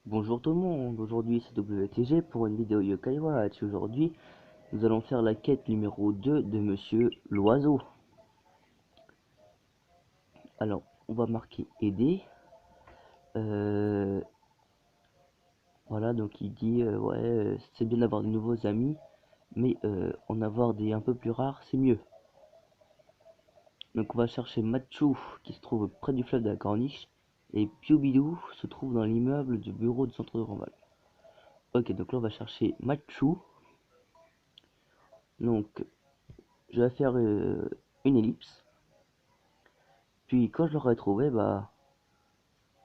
Bonjour tout le monde, aujourd'hui c'est WTG pour une vidéo Yokai Watch. Aujourd'hui nous allons faire la quête numéro 2 de Monsieur l'Oiseau. Alors on va marquer aider. Voilà, donc il dit ouais, c'est bien d'avoir de nouveaux amis, mais en avoir des un peu plus rares c'est mieux. Donc on va chercher Machu qui se trouve près du fleuve de la Corniche, et Piubidou se trouve dans l'immeuble du bureau du centre de Grandval. Ok, donc là on va chercher Machu. Donc je vais faire une ellipse. Puis quand je l'aurai trouvé, bah,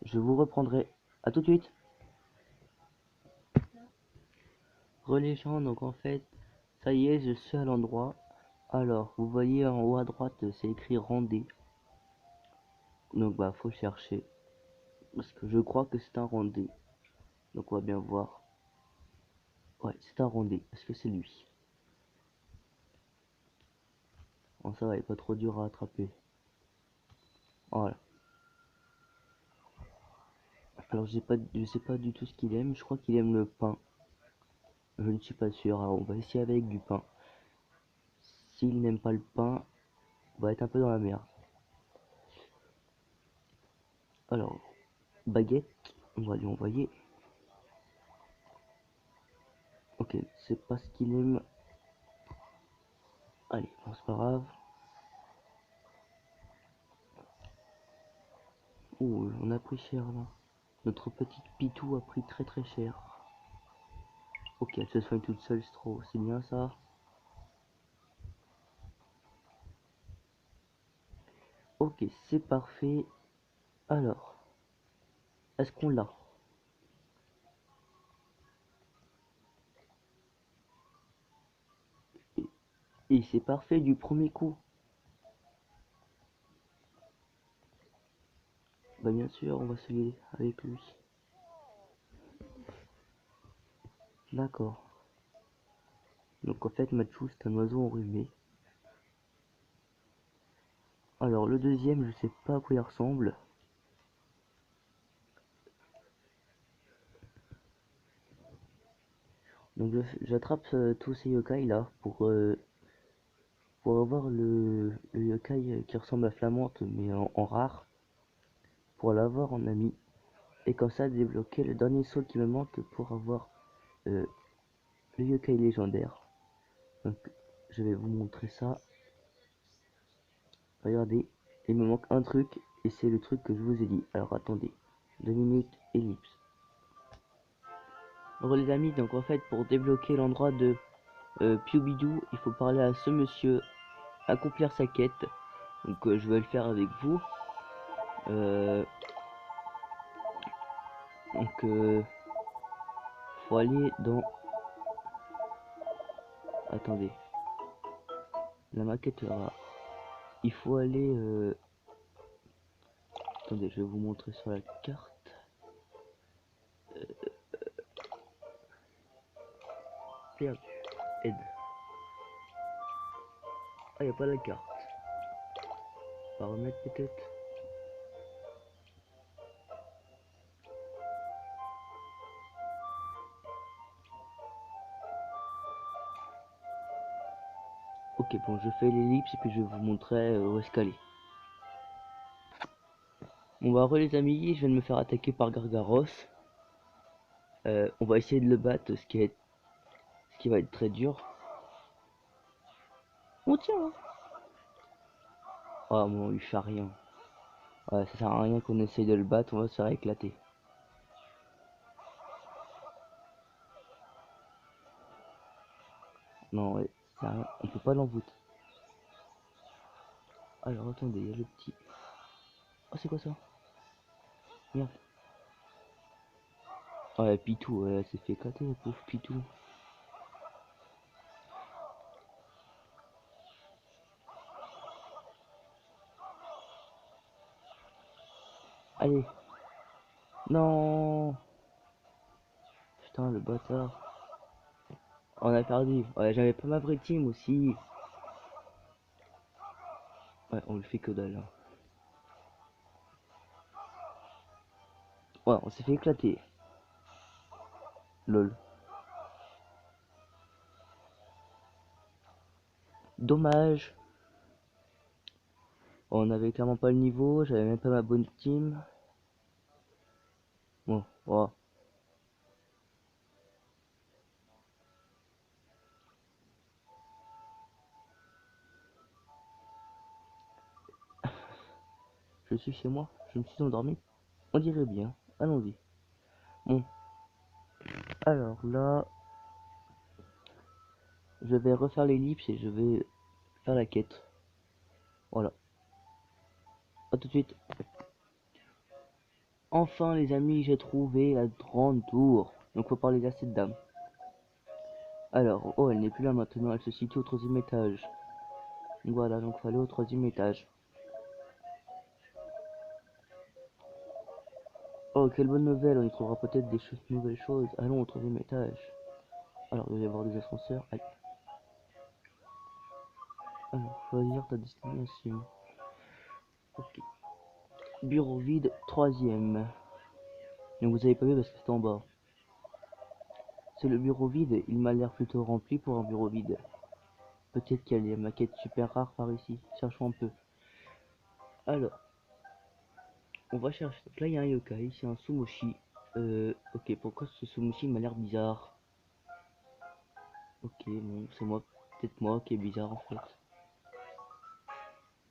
je vous reprendrai. À tout de suite. Relais champ, donc en fait, ça y est, je suis à l'endroit. Alors, vous voyez en haut à droite, c'est écrit rendez. Donc bah, faut chercher. Parce que je crois que c'est un rendez. Donc on va bien voir. Ouais, c'est un rendez. Est-ce que c'est lui? Bon, ça va, il est pas trop dur à attraper. Voilà. Alors je sais pas du tout ce qu'il aime. Je crois qu'il aime le pain. Je ne suis pas sûr. Alors on va essayer avec du pain. S'il n'aime pas le pain, on va être un peu dans la merde. Alors, baguette, on va lui envoyer. Ok, c'est pas ce qu'il aime. Allez, bon, c'est pas grave. Ouh, on a pris cher là. Notre petite Pitou a pris très très cher. Ok, elle se soigne toute seule, c'est bien ça. Ok, c'est parfait. Alors, est-ce qu'on l'a? Et, et c'est parfait du premier coup. Bah bien sûr, on va se lier avec lui. D'accord. Donc en fait, Machu, c'est un oiseau enrhumé. Alors le deuxième, je sais pas à quoi il ressemble. Donc j'attrape tous ces yokai là pour avoir le yokai qui ressemble à Flamante mais en rare. Pour l'avoir en ami. Et comme ça débloquer le dernier saut qui me manque pour avoir le yokai légendaire. Donc je vais vous montrer ça. Regardez, il me manque un truc et c'est le truc que je vous ai dit. Alors attendez, 2 minutes, ellipse. Bon les amis, donc en fait pour débloquer l'endroit de Piubidou, il faut parler à ce monsieur, accomplir sa quête. Donc je vais le faire avec vous. Euh, donc faut aller dans... Attendez, la maquette là. Il faut aller... Attendez, je vais vous montrer sur la carte. Perdu. Aide. Ah, y a pas la carte. Paramètres peut-être. Ok, bon, je fais l'ellipse et puis je vais vous montrer où est-ce qu'elle est. Bon bah, les amis, je viens de me faire attaquer par Gargaros. On va essayer de le battre, ce qui va être très dur. On tient, hein. Ah bon, il fait rien. Ouais, ça sert à rien qu'on essaye de le battre, on va se faire éclater. Non, ouais, ça sert à rien. On peut pas l'envoûter. Alors attendez, il y a le petit. Oh, c'est quoi ça? Merde. Ouais, Pitou, ouais, elle s'est fait éclater, la pauvre Pitou. Allez. Non. Putain, le bâtard. On a perdu. Ouais, j'avais pas ma vraie team aussi. Ouais, on le fait que dalle, hein. Ouais, on s'est fait éclater. Lol. Dommage. On avait clairement pas le niveau, j'avais même pas ma bonne team. Bon, voilà. Je suis chez moi, je me suis endormi. On dirait bien, allons-y. Bon, alors là, je vais refaire l'ellipse et je vais faire la quête. Voilà, à tout de suite. Enfin les amis, j'ai trouvé la grande tour. Donc faut parler à cette dame. Alors, oh, elle n'est plus là maintenant, elle se situe au troisième étage. Voilà, donc faut aller au troisième étage. Oh, quelle bonne nouvelle, on y trouvera peut-être des nouvelles choses. Allons au troisième étage. Alors, il va y avoir des ascenseurs. Aïe. Alors, choisir ta destination. Ok. Bureau vide, troisième. Donc vous avez pas vu parce que c'est en bas. C'est le bureau vide, il m'a l'air plutôt rempli pour un bureau vide. Peut-être qu'il y a des maquettes super rares par ici. Cherchons un peu. Alors, on va chercher. Donc là, il y a un yokai, c'est un sumoshi. Ok, pourquoi ce sumoshi m'a l'air bizarre? Ok, bon, c'est moi, peut-être moi qui est bizarre en fait.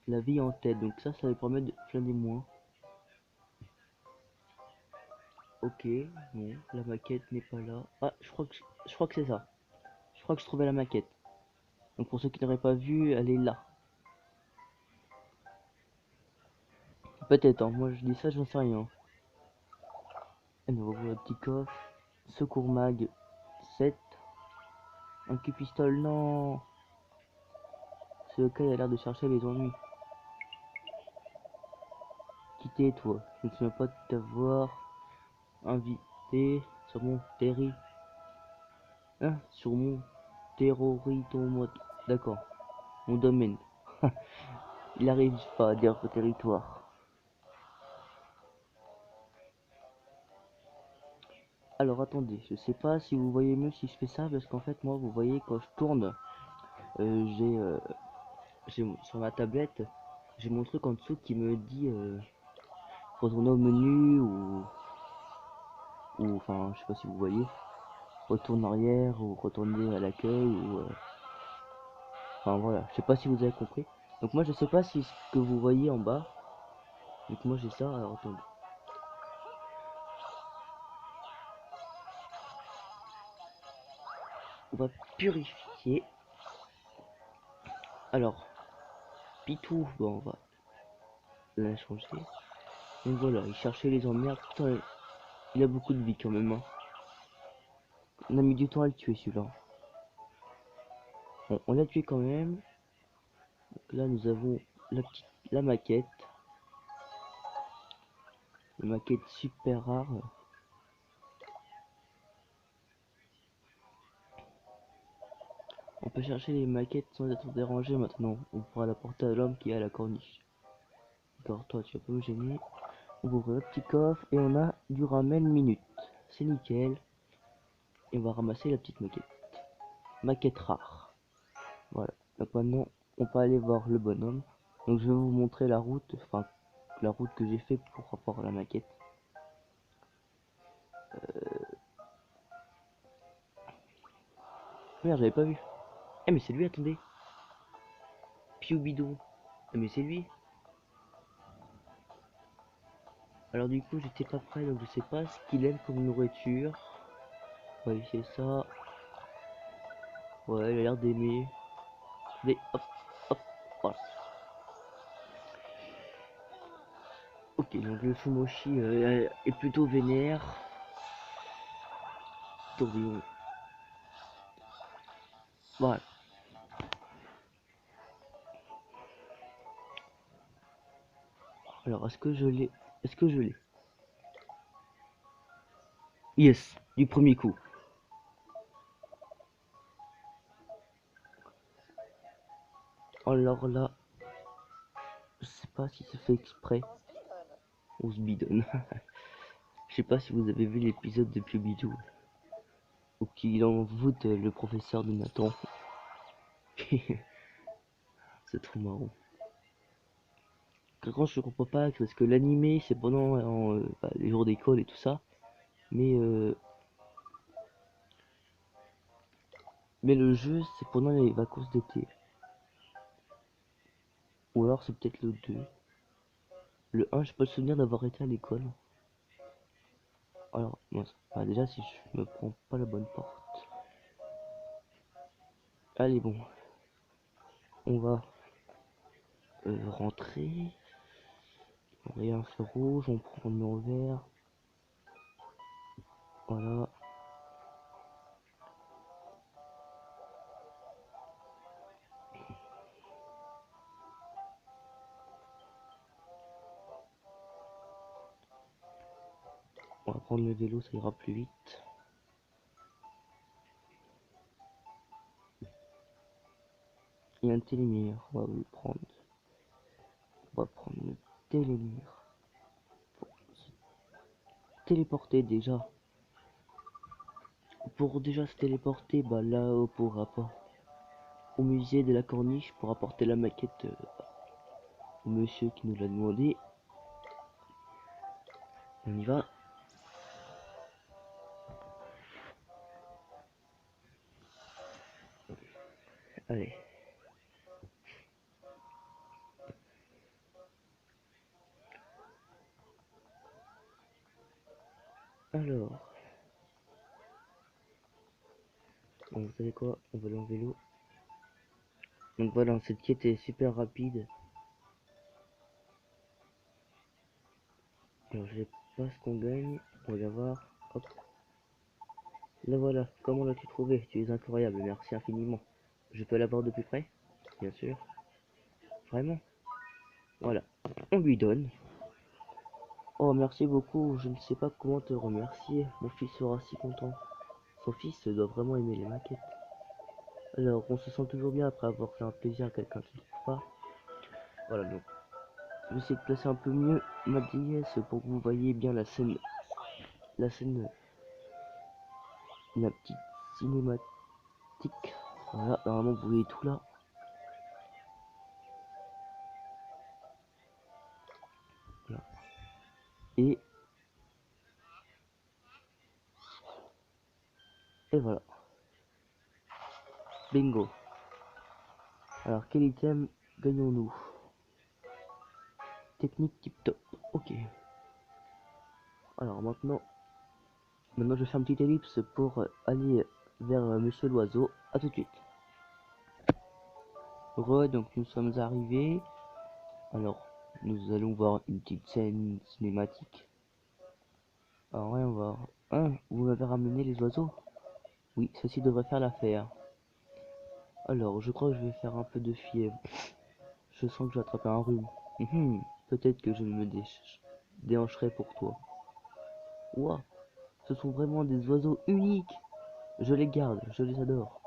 La vie en tête, donc ça va permettre de planer moins. Ok, bon, la maquette n'est pas là. Ah, je crois que c'est ça. Je crois que je trouvais la maquette. Donc pour ceux qui n'auraient pas vu, elle est là. Peut-être, hein, moi je dis ça, j'en sais rien. Elle me revoit un petit coffre. Secours mag 7. Un cul-pistole, non. Ce cas a l'air de chercher les ennuis. Quittez toi. Je ne souviens pas de t'avoir invité sur mon terri. Hein, sur mon territoire. D'accord. Mon domaine. Il arrive pas à dire votre territoire. Alors attendez, je sais pas si vous voyez mieux si je fais ça parce qu'en fait moi vous voyez quand je tourne, j'ai sur ma tablette, j'ai mon truc en dessous qui me dit retourner au menu ou enfin je sais pas si vous voyez, retourne en arrière ou retourner à l'accueil ou enfin voilà, je sais pas si vous avez compris. Donc moi je sais pas si ce que vous voyez en bas, donc moi j'ai ça, alors attendez. On va purifier. Alors, Pitou, bon on va la changer. Donc voilà, il cherchait les emmerdes. Putain, il a beaucoup de vie quand même. Hein. On a mis du temps à le tuer celui-là. Bon, on l'a tué quand même. Donc là nous avons la maquette. Une maquette super rare. On peut chercher les maquettes sans être dérangé maintenant. On pourra la porter à l'homme qui est à la corniche. D'accord, toi tu vas pas me gêner. On va ouvrir le petit coffre et on a du ramen minute. C'est nickel. Et on va ramasser la petite maquette. Maquette rare. Voilà. Donc maintenant on peut aller voir le bonhomme. Donc je vais vous montrer la route. Enfin la route que j'ai fait pour rapport à la maquette. Merde, j'avais pas vu. Eh mais c'est lui, attendez. Piou bidou. Ah mais c'est lui. Alors du coup j'étais pas prêt donc je sais pas ce qu'il aime comme nourriture. Ouais c'est ça. Ouais il a l'air d'aimer. Mais hop hop voilà. Ok donc le Fumoshi est plutôt vénère. Tourbillon. Voilà. Alors est-ce que je l'ai? Est-ce que je l'ai? Yes, du premier coup. Alors là, je sais pas si c'est fait exprès. On se bidonne. Je sais pas si vous avez vu l'épisode de Piou Bidou. ou qu'il envoûte le professeur de Nathan. C'est trop marrant. Quand je comprends pas, parce que l'animé c'est pendant les jours d'école et tout ça, mais le jeu c'est pendant les vacances d'été. Ou alors c'est peut-être le 2. Le 1, j'ai pas le souvenir d'avoir été à l'école. Alors, mince. Ah, déjà, si je me prends pas la bonne porte. Allez, bon. On va rentrer. Rien fait rouge, on prend nos verres. Voilà. On va prendre le vélo, ça ira plus vite. Il y a un télémire, on va le prendre. On va prendre le télémire. Pour se téléporter déjà. Pour déjà se téléporter, bah là-haut pour rapport au musée de la Corniche pour apporter la maquette au monsieur qui nous l'a demandé. On y va. Allez. Alors. Bon, vous savez quoi? On va aller en vélo. Donc voilà, cette quête est super rapide. Alors je sais pas ce qu'on gagne. On va voir. Hop. Là voilà. Comment l'as-tu trouvé? Tu es incroyable. Merci infiniment. Je peux l'avoir de plus près? Bien sûr. Vraiment? Voilà. On lui donne. Oh merci beaucoup. Je ne sais pas comment te remercier. Mon fils sera si content. Son fils doit vraiment aimer les maquettes. Alors on se sent toujours bien après avoir fait un plaisir à quelqu'un, tu ne trouves pas? Voilà donc. Je vais essayer de placer un peu mieux ma DS pour que vous voyez bien la scène. La scène. La petite cinématique. Voilà, normalement vous voyez tout là. Voilà. Et voilà. Bingo. Alors quel item gagnons-nous? Technique tip top. Ok. Alors maintenant je fais un petit ellipse pour aller vers Monsieur l'Oiseau. À tout de suite. Donc nous sommes arrivés. Alors nous allons voir une petite scène cinématique. Alors on va voir. Hein, vous m'avez ramené les oiseaux? Oui, ceci devrait faire l'affaire. Alors je crois que je vais faire un peu de fièvre. Je sens que j'ai attrapé un rhume. Peut-être que je me déhancherai pour toi. Ouah, ce sont vraiment des oiseaux uniques. Je les garde, je les adore.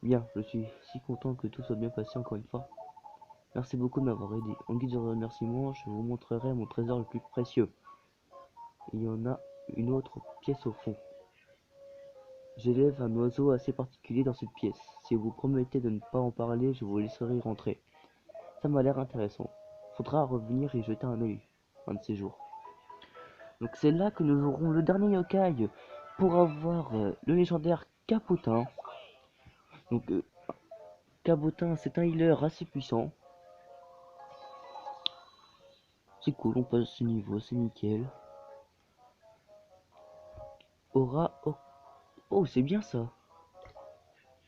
Bien, je suis si content que tout soit bien passé encore une fois. Merci beaucoup de m'avoir aidé. En guise de remerciement, je vous montrerai mon trésor le plus précieux. Il y en a une autre pièce au fond. J'élève un oiseau assez particulier dans cette pièce. Si vous promettez de ne pas en parler, je vous laisserai y rentrer. Ça m'a l'air intéressant. Faudra revenir y jeter un œil un de ces jours. Donc c'est là que nous aurons le dernier yokai pour avoir le légendaire Capotin. Donc Capotin, c'est un healer assez puissant. C'est cool, on passe ce niveau, c'est nickel. Aura... Oh, c'est bien ça.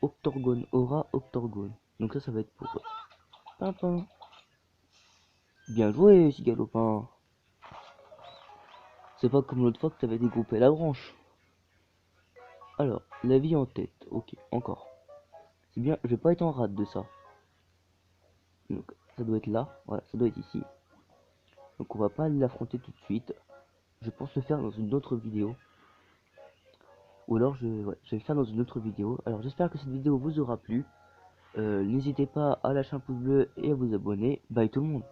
Octorgone, aura Octorgone. Donc ça va être pour Pimpin. Bien joué, Cigalopin. C'est pas comme l'autre fois que t'avais dégroupé la branche. Alors, la vie en tête. Ok, encore. C'est bien, je vais pas être en rate de ça. Donc, ça doit être là. Voilà, ça doit être ici. Donc, on va pas aller l'affronter tout de suite. Je pense le faire dans une autre vidéo. Ou alors, je vais le faire dans une autre vidéo. Alors, j'espère que cette vidéo vous aura plu. N'hésitez pas à lâcher un pouce bleu et à vous abonner. Bye tout le monde.